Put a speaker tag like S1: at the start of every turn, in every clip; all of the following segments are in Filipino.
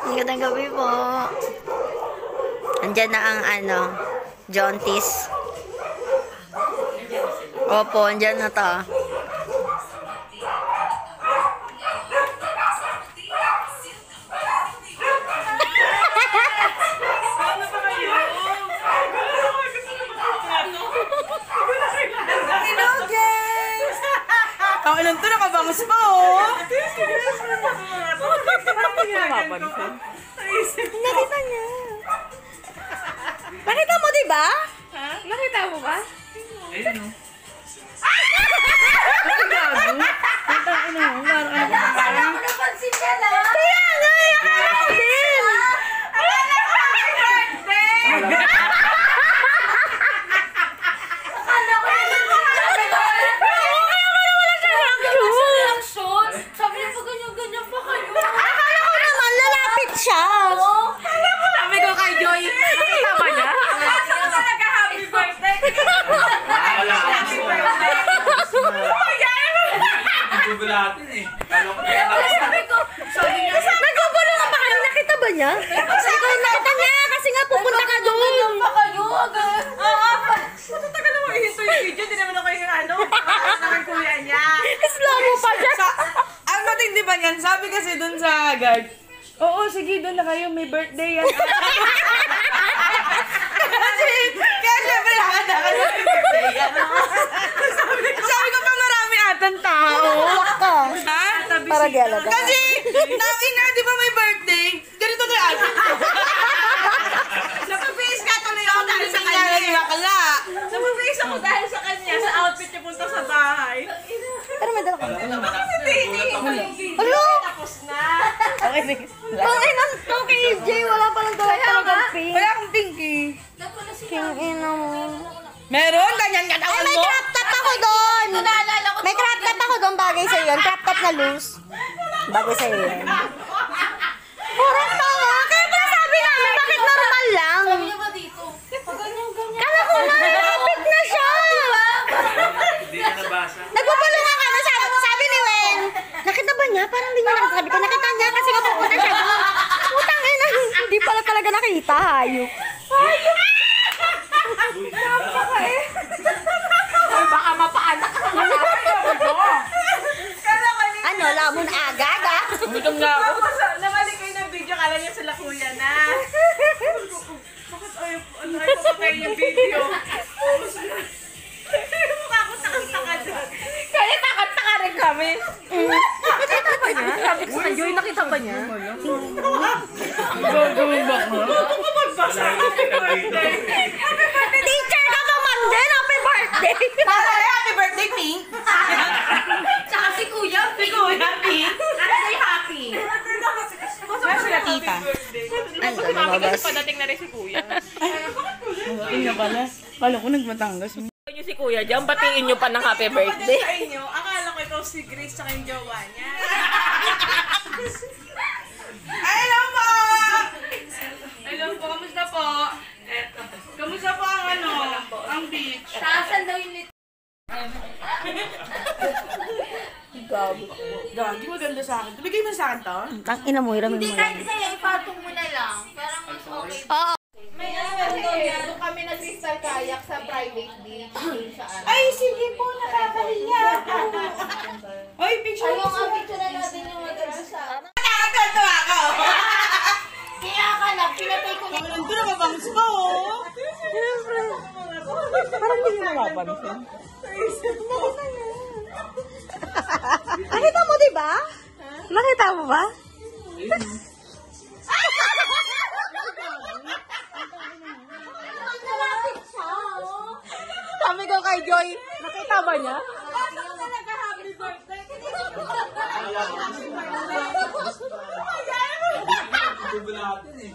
S1: Magandang gabi po. Andyan na ang jaunties. Opo, andyan na to.
S2: Ang ilan to, nakabangas pa, oh.
S1: Nakita niya. Nakita mo, diba?
S2: Ha? Nakita mo ba?
S3: Ayun, no?
S1: Akala ko napansin niya na. Kaya nga, akala ko din. Akala ko happy birthday. Akala ko sabi niya pa ganyan-ganyan pa kayo. Akala ko naman, lalapit siya.
S2: Sabi ko kay Joy, nakita ba niya?
S1: Akala ko talaga happy birthday.
S3: Wala ka.
S1: Happy birthday.
S3: Nagugulatin eh.
S1: Sabi niya, naggugulo ka pa kayo. Nakita ba niya? Sabi ko, nakita niya. Kasi nga pupunta ka doon. Ganyan pa kayo.
S2: Matagal naman ihinto yung video, di naman ako yung ng kuya niya.
S1: Slow mo pa siya.
S2: Ang matindi ba yan? Sabi kasi dun sa guard, oo, sige, doon na kayo, may birthday yan. Kaya syempre nakadakan na may birthday yan. Sabi ko pa marami atang tao.
S1: Ka.
S2: Ha?
S1: Para di alaga.
S2: Kasi, na, di ba may birthday? Ganito na yan. Napapis ka tuloy ako dahil sa kanya. Napapis ako dahil sa kanya, sa outfit niya punta sa bahay.
S1: Pero may dala ka.
S2: Hello? Tapos na.
S1: Pangin to kay EJ. Wala palang talagang pink.
S2: Wala akong pinky.
S1: King ina mo.
S2: Meron? Ganyan ka
S1: Ay,
S2: tawan
S1: may
S2: mo?
S1: crop top ako doon. May crop top ako doon. Bagay sa'yo yun. Crop top na loose. Bagay sa'yo yun. Kurang tawa. Kaya pala sabi namin, bakit normal lang?
S4: Sabi niya ba dito? Pag ganyan-ganyan.
S1: Kala ko nga, lapit na siya.
S3: Hindi na nabasa.
S1: Nagpupulungan ka na. Sabi ni Wen. Nakita ba niya? Parang hindi niya nakita. Sabi ko, nakita niya kasi nga pupunta siya. Putang ina. Hindi pala talaga nakita. Hayop. Hayop.
S2: Baka mapaanak ka
S1: Ano, lamon agad ah?
S2: Gutom na ako. Namali kayo ng video, kala niya sila kuya na. Bakit ay papatay yung video? Mukha ko takot-taka dyan. Kaya takot-taka rin kami. Nakita ba niya? Sabi ko sa Joy, nakita ba niya? Gagawin ba ko? Magbasa. Happy birthday.
S1: Teacher ka naman din! Happy birthday!
S2: Happy birthday, Pink.
S4: Tsaka si Kuya.
S2: Si Kuya, Pink.
S4: Say happy.
S2: Wala sila tita.
S1: Ano, lumabas?
S2: Padating na rin si Kuya. Padating na pala. Kala ko nagmatangas. Nyo si Kuya dyan, batiin nyo pa ng happy birthday. Sa inyo, akala ko ikaw si Grace tsaka yung jowa niya. Hello po! Hello po, kamusta po? Kamusta po ang beach?
S4: Taasan daw yung lit.
S2: Gagi, maganda sa akin. Bigay mo sa akin to?
S1: Ang ina mo, hiramin
S4: Hindi,
S1: mo lang.
S4: kahit sa'yo, ipatong mo na lang. Parang okay.
S1: Oo.
S4: May doon kami nag-crystal kayak sa private beach.
S2: Ay, sige po, nakakahiya. Hoy, picture
S4: Ayaw
S2: mo
S4: nga
S2: sa...
S4: picture na natin yung maganda sa...
S2: Nakakatawa ako.
S4: Kaya ka lang, pinatay ko na.
S2: Nandun na mabangs pa, oh. Parang hindi nyo napapansin.
S1: Nakita mo, diba? Nakita mo ba?
S4: Nalapit siya, oh.
S2: Sabi ko kay Joy, nakita ba niya?
S4: Paano talaga happy birthday?
S3: Nagugulatin eh.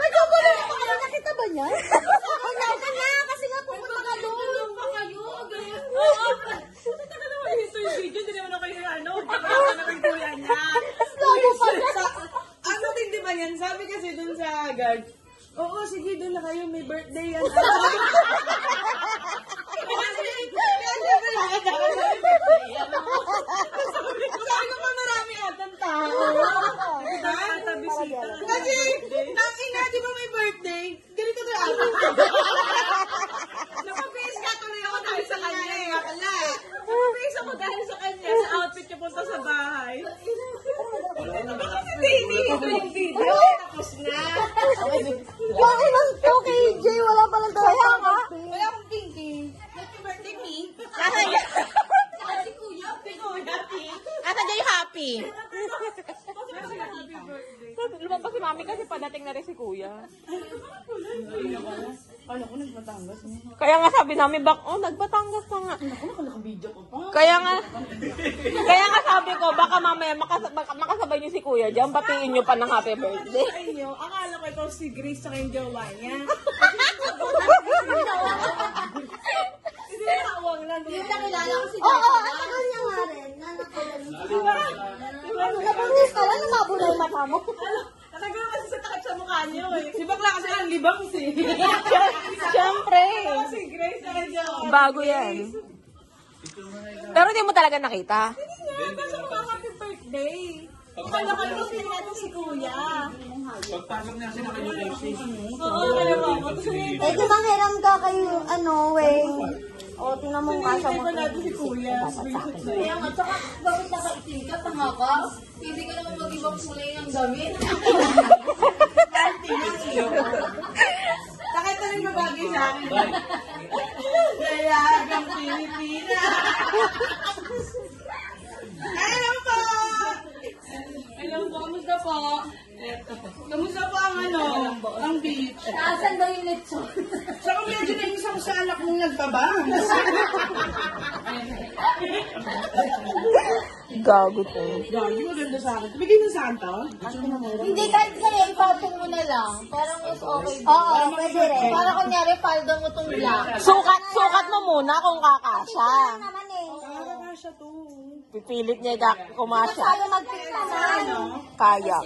S1: Nagkukulo ka pa kayo. Nakita ba niya? Ang nakita niya kasi nga pupunta ka doon.
S4: Pa kayo, ganyan.
S2: Taka naman ito yung video, hindi naman ako yung baka na ng kuya niya.
S1: Slow mo pa siya.
S2: Ang matindi ba yan? Sabi kasi dun sa guard, oo, sige, doon na kayo, may birthday yan. Sabi ko pa marami atang tao. kasi, tangina, di ba may birthday? Ganito na ako. Napapis ka tuloy ako dahil sa kanya eh. Wala. Napapis ako dahil sa kanya sa outfit niya punta sa bahay. Hindi yung video. Tapos na.
S1: Bakit lang to kay Jay? Wala palang tayo. Kaya nga.
S2: Wala akong thinking. Happy birthday, me.
S1: Asan niya?
S2: Si Kuya, happy.
S1: Asan niya yung happy?
S2: Lumabas si Mami kasi padating na rin si Kuya. Paano ko nagbatangas?
S1: Kaya nga sabi namin, nagbatangas pa nga.
S2: Ako nakaka-video ko pa.
S1: Kaya nga sabi ko, baka mamaya makasabay niyo si Kuya diyan, batiin niyo pa ng happy birthday.
S2: Sa inyo, akala ko ikaw si Grace sa yung jowa niya. Hindi na tawag lang. Hindi na kilala ko si
S1: Oo, ang tagal niya nga rin. Nabanggis ka lang, lumabo na yung mata mo.
S2: Talagang kasi sa takot sa mukha niyo eh. Si bakla kasi ang libang si.
S1: Siyempre.
S2: Si Grace sa yung jowa.
S1: Bago yan. Pero hindi mo talaga nakita.
S2: Hindi nga, kasi happy birthday. Akala ko ito natin si Kuya.
S3: Pagpasok niya kasi naka-YouTube.
S2: Oo, kaya ba ako?
S1: Eh, di ba hiram ka kayo, Weng? O, tingnan mo ang kasa mo.
S2: Hindi natin si Kuya.
S4: Kaya nga, tsaka bakit nakaitin ka, tanga ka? Hindi ka naman mag-ibang kulay ng damit.
S2: Takit na rin mabagay sa akin. Kaya hanggang Pilipinas. Hello po! Hello po, kamusta po? Kamusta po ang ang beach?
S4: Naasan daw yung lechon?
S2: Saka medyo na yung isang sa anak mong nagpabang.
S1: Gago to.
S2: Gagi, maganda sa akin. Bigay mo sa akin to?
S4: Hindi, kahit sa'yo, ipatong mo na lang. Parang mas okay.
S1: Oo, pwede rin.
S4: Para kunyari, paldo mo tong black.
S1: Sukat mo muna kung kakasya.
S4: Naman eh.
S2: Nakakaka siya to.
S1: Pipilit niya kumasya.
S4: Sabi mag-pick naman.
S1: Kaya.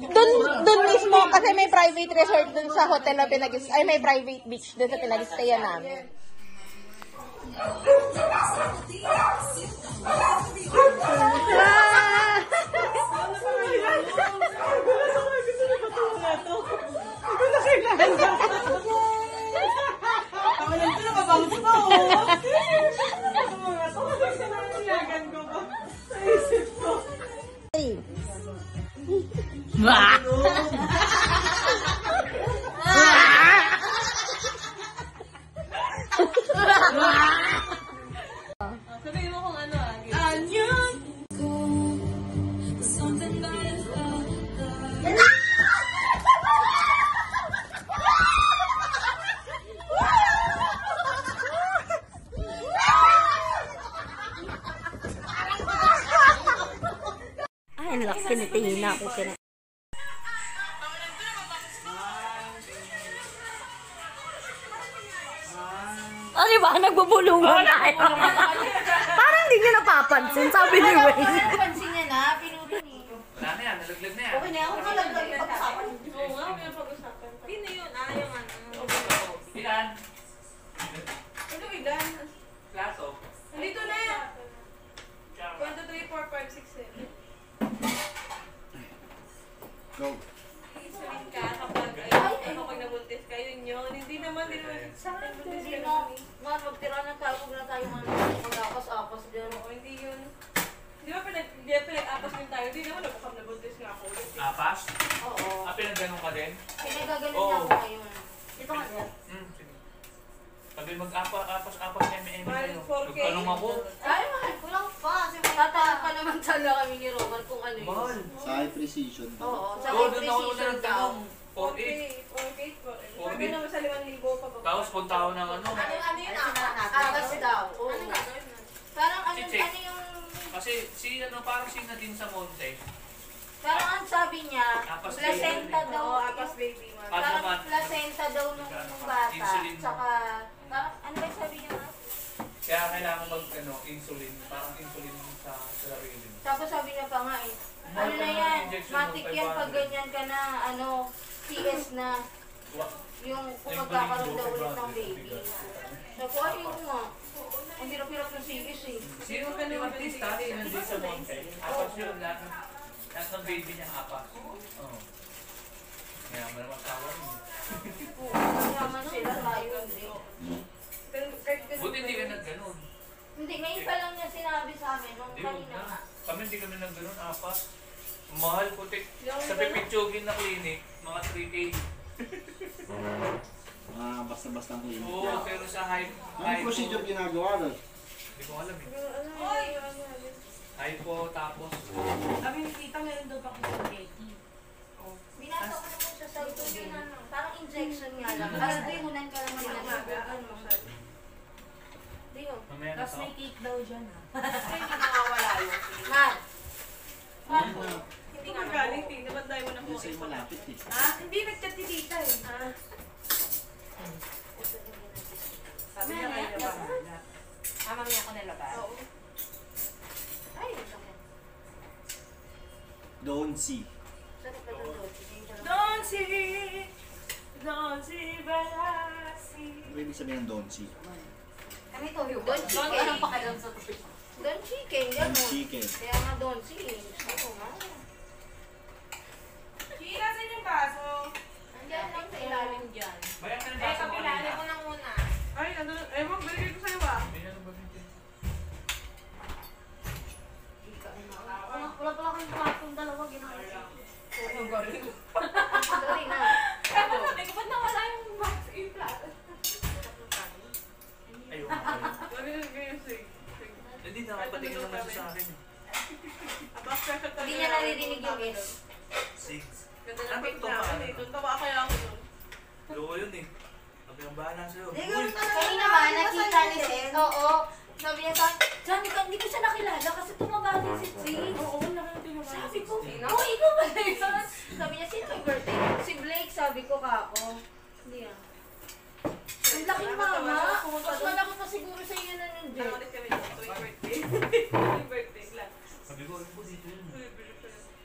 S1: Doon mismo, kasi may private resort dun sa hotel na may private beach dun sa pinag-stayan namin.
S2: Ako lang ito, nakabangs pa oh. Sabihin mo kung ano Anyon!
S1: Ay, ang laki ni Tina ko. Oh, di ba? Nagbubulungan tayo. Parang hindi niya napapansin, sabi ni Wayne.
S4: Pansin niya na, pinuto niya.
S3: Wala na yan, nalaglag na yan.
S4: Okay na ako, malaglag yung pag-usapan.
S2: Oo nga, may pag-usapan. Sino yun? Yung
S3: Ilan?
S2: Ano ilan?
S3: Plato.
S2: Nandito na yan. 1, 2, 3, 4, 5, 6, 7.
S3: Go.
S2: Sabihin ka kapag kapag nabuntis ka, yun. Hindi naman sa akin buntis ka na.
S4: Man, magtira na tayo, huwag na tayo mag-apas-apas dyan.
S2: Oo, hindi yun. Di ba pinag-apas din tayo? Hindi naman napakam nabuntis nga ako ulit.
S3: Apas?
S4: Oo.
S3: Pinagganong ka din?
S4: Pinagagaling
S3: Oo.
S4: na ako ngayon. Ito nga, sir.
S3: Sige. Sabi mag-apas M&M kayo.
S2: 4K.
S3: Nagtanong ako.
S4: Ay, mahal ko lang pa. Tatanong pa naman talaga kami ni Roman kung ano yun.
S3: Mahal.
S5: Sa high precision.
S4: Oo, sa
S3: Oo,
S4: high
S3: doon ako na
S4: precision daw.
S3: nagtanong.
S2: 4K.
S3: 4.8.
S2: 4K. Sabi naman sa 5,000 pa ba?
S3: Tapos punta ako ng ano.
S4: Ano yun akas daw. Oo. Parang ano
S3: Check.
S4: yung...
S3: Kasi parang sina din sa Monte.
S4: Parang ang sabi niya,
S3: Apas
S4: placenta
S3: baby.
S4: daw.
S2: Oo, apas baby man.
S3: Paano
S4: Parang
S3: man?
S4: placenta daw nung bata.
S3: Insulin mo.
S4: Tsaka, parang ano ba yung sabi niya nga?
S3: Kaya kailangan insulin. Parang insulin sa sarili mo.
S4: Tapos sabi niya pa nga eh, ano na yan, matik yan pag ganyan ka na, CS na, yung kung magkakaroon daw ulit ng baby. Sabi ko, ay yun nga. Ang hirap-hirap ng CS eh.
S3: Sino ka ni artista? Sino din sa Monte? Apas yun lahat. Lahat ng baby niya, 4. Oo. Kaya mo naman tawa mo.
S4: Naman sila tayo hindi.
S3: Buti hindi ka nag-ganon.
S4: Hindi, ngayon pa lang niya sinabi sa amin nung
S3: Hindi, huwag
S4: kanina
S3: na.
S4: nga.
S3: Kami hindi kami nag-ganon, 4. Mahal puti. Sa pipitsugin na clinic, mga 3K.
S5: Mga basta-basta ang clean.
S3: Oo, pero sa
S5: Anong procedure ginagawa doon?
S3: Hindi ko alam Hypo, tapos...
S2: Kami nakita meron daw pa kung Betty.
S4: Binasa ko naman siya sa YouTube na parang injection nga lang. Parang dihunan ka lang naman ng ano. Diyo.
S3: Mamaya na
S2: Tapos may cake daw dyan ha.
S6: Hindi nawawala yung
S4: Mal.
S6: Hindi nga galing, hindi naman tayo mo na
S5: Hindi sa'yo malapit eh.
S6: Ha? Hindi, nag-chat si tita eh. Sabi niya kayo na ba? Mamaya ako nalabas. Oo.
S4: Ay, sakit.
S5: Don't see.
S4: Sakit na doon.
S6: Don't see, balasi.
S5: Ano ibig sabihin ng don't see?
S4: Kami to yung Don
S6: Don't
S4: Chicken.
S6: anong pakialam sa topic?
S4: Don Chicken,
S5: Don't
S4: gano'n.
S5: chicken.
S4: Kaya nga Don Chicken. Ako nga.
S6: Kira sa yung baso.
S4: Nandiyan lang sa ilalim dyan.
S3: Bayan ka ng
S6: Eh,
S3: baso mo
S6: kapilali
S3: kanina.
S6: ko na muna.
S2: Ay, nandun. Eh, wag, binigay ko sa'yo ah.
S3: Hindi na nang bagay.
S4: Wala pala kayong patong dalawa ginagawa.
S6: Ano galing?
S4: Sorry na.
S6: Eto, sabi ko, ba't nawala yung box in plato?
S3: Ayun.
S2: Lagi na ganyan sig.
S3: Hindi na, patingin naman siya sa akin.
S2: Abang special talaga.
S4: Hindi niya naririnig yung S.
S3: 6.
S2: Ganda ng
S3: Ano
S2: cake
S3: to,
S2: namin
S3: paano?
S2: eh. Tuntawa kaya ako nun.
S3: Loko yun eh. Sabi ang bahala sa'yo.
S4: Kanina ba, nakita ni Sis? Oo. Sabi niya sa akin, Johnny, hindi ko siya nakilala kasi tumaba din si Sis.
S2: Oo, nakarating naman.
S4: Sabi ko, oh, ikaw ba na yun? Sabi niya, sino yung birthday? Si Blake, sabi ko kako. Hindi ah. Ang laki mama. Mas malaki pa siguro sa iyo na nun, Jay.
S6: Nakalit kami dito, tuwing birthday. Tuwing birthday lang.
S3: Sabi ko, ano po dito yun?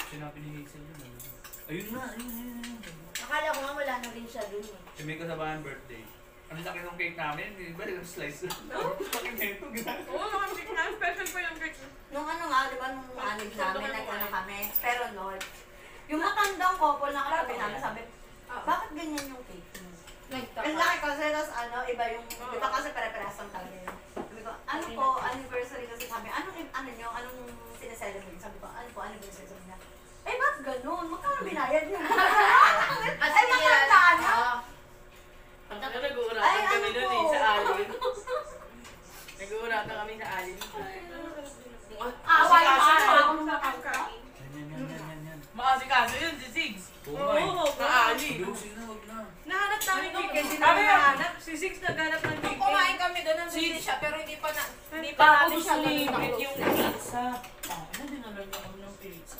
S3: Sinabi ni Hazel yun. Ayun na, ayun.
S4: Akala ko nga wala na rin siya dun eh.
S3: Si May kasabahan birthday. Ang laki ng cake namin, di ba? Yung slice. Laki nito, ginagawa.
S2: Oo, nakakasik na. Special pa yung cake.
S4: Nung ano nga, di ba, nung anig namin, nag-ano kami, pero Lord, yung matandang couple na katabi namin, sabi, bakit ganyan yung cake mo? Ang laki kasi, tapos ano, iba yung, di ba kasi pare-parehas lang talaga yun. Sabi ko, ano po, anniversary kasi kami, ano nyo, anong sineselebrate? Sabi ko, ano po, anniversary? Sabi niya, eh, ba't ganun? Magkano binayad niyo? Ay, makanta na!
S6: Ang nag-uuratan
S4: Ay, ano
S6: kami doon
S4: po?
S6: eh, sa alin. Nag-uuratan kami sa alin.
S4: Away mo
S6: Maasikaso
S4: ako
S6: yun.
S4: nung nakanta.
S3: Yan.
S6: Maasikaso yun, si Sigs.
S3: Oo,
S6: Sa alin.
S3: Ayusin na, huwag na.
S2: Nahanap namin yung cake. Hindi
S6: Kami
S2: namin nahanap. Si Six naghanap ng
S6: Nung
S2: cake.
S6: kumain kami doon, nandun siya, pero hindi pa
S2: Tapos
S6: natin siya
S2: gusto ni
S6: nanonood
S2: Brit
S6: yung pizza. Ano dinala niya kami ng pizza?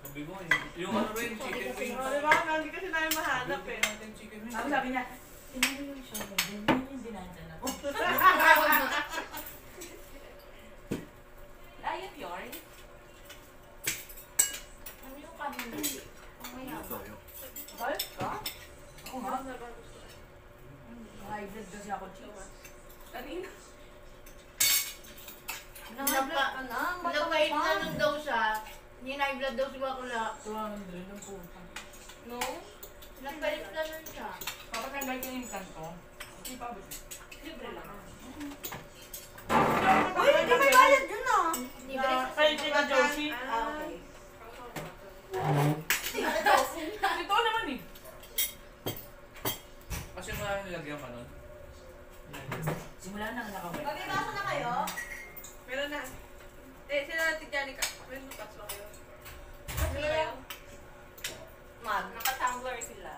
S3: Sabi ko, yung ano rin, chicken wings.
S2: Oh, di ba? Hindi kasi namin mahanap eh.
S3: natin chicken wings.
S6: Tapos sabi niya, tinalo yung siya, ganyan yung dinadala ko. Ayun yun.
S4: Ano yung kanina? Mamaya ba?
S6: Bakit ka? Ako nga. High blood kasi ako, chicks. Kanina.
S4: Nangablat ka na. Nagkait na nun daw siya. Hinay blood daw si Bakula.
S6: 200 ang puta.
S4: No? Nagkait na nun siya.
S6: Papatanggal ko yung kanto. Hindi pa ba? Libre lang.
S4: Uy, hindi may bayad yun ah. Libre.
S6: Kay Chika Josie.
S4: Ah, okay.
S6: Ito naman eh.
S3: Kasi maraming nilagyan pa nun.
S6: Simula na nakawin.
S4: Magbibasa na kayo?
S2: Meron na. Eh, sila natin Janica. Meron bukas ba kayo? Sila kayo?
S4: Mag.
S6: Naka-tumbler sila.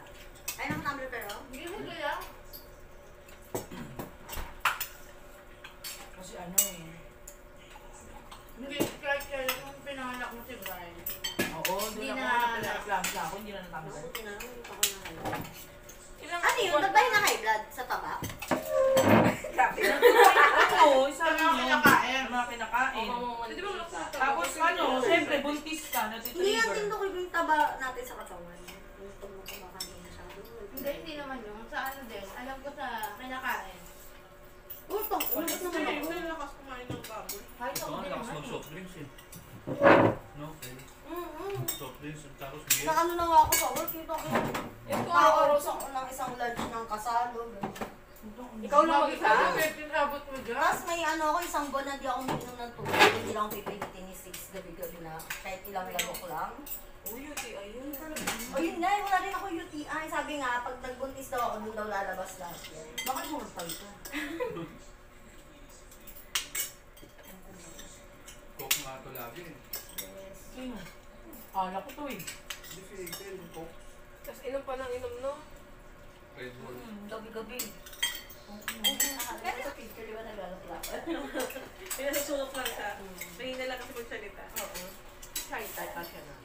S4: Ay, nakatamble pero? Hindi mo kaya.
S6: Kasi ano eh.
S4: Hindi, kahit kaya kung pinanganak mo si Brian.
S6: Oo,
S4: Hindi
S6: doon
S4: na-
S6: ako nagpa-reklamo sa ako, hindi na natanggal.
S4: Mabuti na, hindi pa ko na
S6: Ilang
S4: Ano yun? Ba't ba yung na-high blood sa taba?
S6: Oo, sabi niyo. Mga kinakain.
S2: Hindi ba wala ko
S6: Tapos ano, siyempre buntis ka,
S4: Hindi yan
S6: natitrigger.
S4: din ko yung taba natin sa katawan. Yung tumakabakan din masyado. Hindi naman yun. Sa ano din, alam ko sa kinakain. Utong, ulabot naman
S2: Hindi,
S4: ako.
S2: hindi lakas kumain ng baboy.
S4: Kahit ako
S3: Ito nga,
S4: din
S3: lakas
S4: naman.
S3: mag-soft drinks eh. No? Okay.
S1: Na ano na nga ako sa work, kita ko. Nakaoros ako ng isang lunch ng kasalo.
S2: Ikaw lang mag-isa? Pinabot mo dyan?
S1: Tapos may ano ako, isang buwan na di ako uminom ng tubig. Hindi lang ako pipilitin ni 6 gabi-gabi na kahit ilang lamok lang.
S2: UTI yun.
S1: O yun nga, wala rin ako UTI. Sabi nga, pag nagbuntis daw ako, doon daw lalabas lahat yan. Bakit mo magpalito?
S3: Coke nga ito lagi eh.
S2: Sino? Kala ko to eh.
S3: Hindi si Phil, Coke.
S2: Tapos inom pa ng inom, no?
S3: Red Bull.
S1: Gabi-gabi. Pero sa picture, di ba naglalak-lak?
S2: Pinasusulok lang siya. Mahina lang kasi magsalita. Oo. Shy type pa siya na.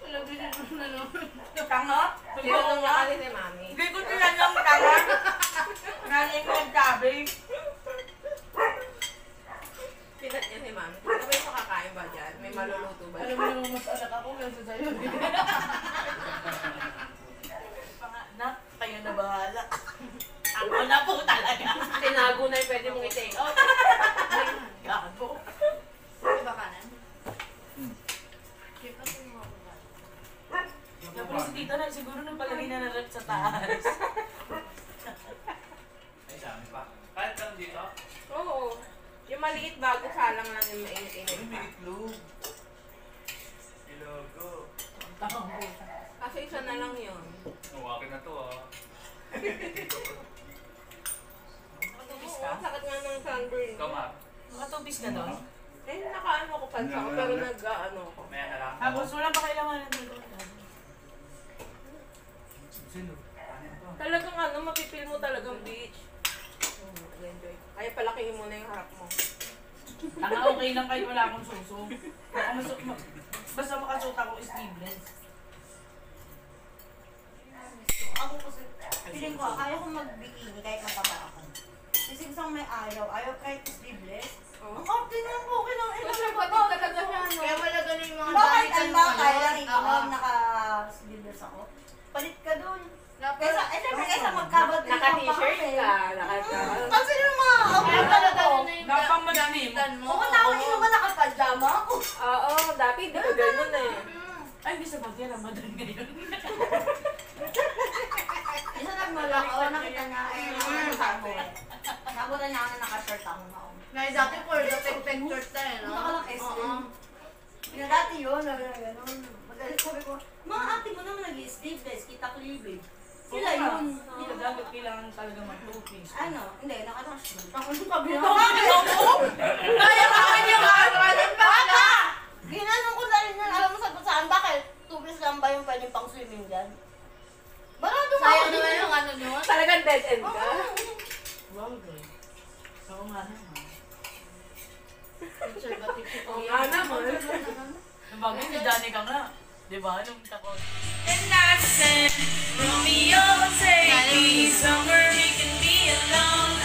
S2: Wala, binigyan mo na naman.
S6: Tanga?
S2: Tinanong niya kasi ni Mami.
S6: Hindi ko tinanong tanga. Galing ko ang gabi.
S2: Tinat niya si Mami. Ano ba yung makakain ba dyan? May maluluto ba?
S6: Alam mo naman mas anak ako kasi sa'yo. Nak, kayo na bahala. Ako na po talaga.
S2: Tinago na yung pwede mong i-take out.
S6: Gago.
S4: Diba kanan?
S6: Tapos si tita na siguro nung palagi na narap sa taas.
S3: Ay, sa amin pa. Kahit lang dito.
S2: Oo. Yung maliit bago salang lang yung mainit-init pa.
S3: itlog. Ilogo.
S2: Kasi isa na lang yun.
S3: Akin na to ah.
S2: Oo, sakit nga ng sunburn.
S3: Kamar.
S6: Makatubis ka doon?
S2: Eh, nakaano ko pa sa pero nag-ano ko.
S3: Maya na lang.
S6: Tapos wala pa kailangan ng doon.
S3: Sino?
S2: Talagang ano, mapipil mo talagang beach. Enjoy. Kaya palakihin mo na yung harap mo.
S6: Tanga, okay lang kahit wala akong suso. Basta makasuot ako sleeveless.
S1: Ako kasi, feeling ko, ayaw kong mag-bikini kahit mataba ako. Kasi isang may ayaw kahit sleeveless.
S2: Oo.
S1: Ang optin lang po, kinang ito
S2: Kasi
S1: na
S2: kapatid talaga siya, no?
S4: Kaya wala ganun yung mga
S1: Bakit ang
S4: ano,
S1: bakay lang ikaw
S4: oo.
S1: naka-sleeveless ako? Palit ka dun. Kaysa, syempre kaysa magkabot
S2: Naka-t-shirt ka,
S1: Kasi yung mga outfit na to.
S6: Napang madami mo.
S1: Pumunta ako ino ba nakapajama ako?
S2: Oo, dati di ko ganun eh.
S6: Ay, hindi sa bagay, Ramadan ngayon.
S1: Isa nagmalak ako, nakita niya, ano sabi. Nabutan niya ako na naka-shirt ako na ako.
S4: Nay, dati for the peg-peg short na eh, no?
S1: Punta ka lang SM. Yung dati yun, gano'n. Magalit sabi ko, mga ate mo naman nag-sleeveless, kita cleavage. Sila yun.
S6: Hindi ka dapat kailangan talaga mag-two-piece.
S1: Ano? Hindi, naka-shirt. Ako yung kabila.
S4: Kaya naman yung ano pa
S1: Baka! Ginanong ko na rin yan. Alam mo sa saan? Bakit? Tubis lang ba yung pwedeng pang swimming dyan? Barado ba?
S4: Sayang naman yung ano nyo.
S2: Talagang dead end ka.
S6: Wow, girl. Oo nga naman.
S4: Conservative si
S2: Oo
S4: Kuya.
S2: nga naman.
S6: Nabagay si Johnny ka nga. Di ba? Nung takot.
S7: And I said, Romeo, take me somewhere we can be alone.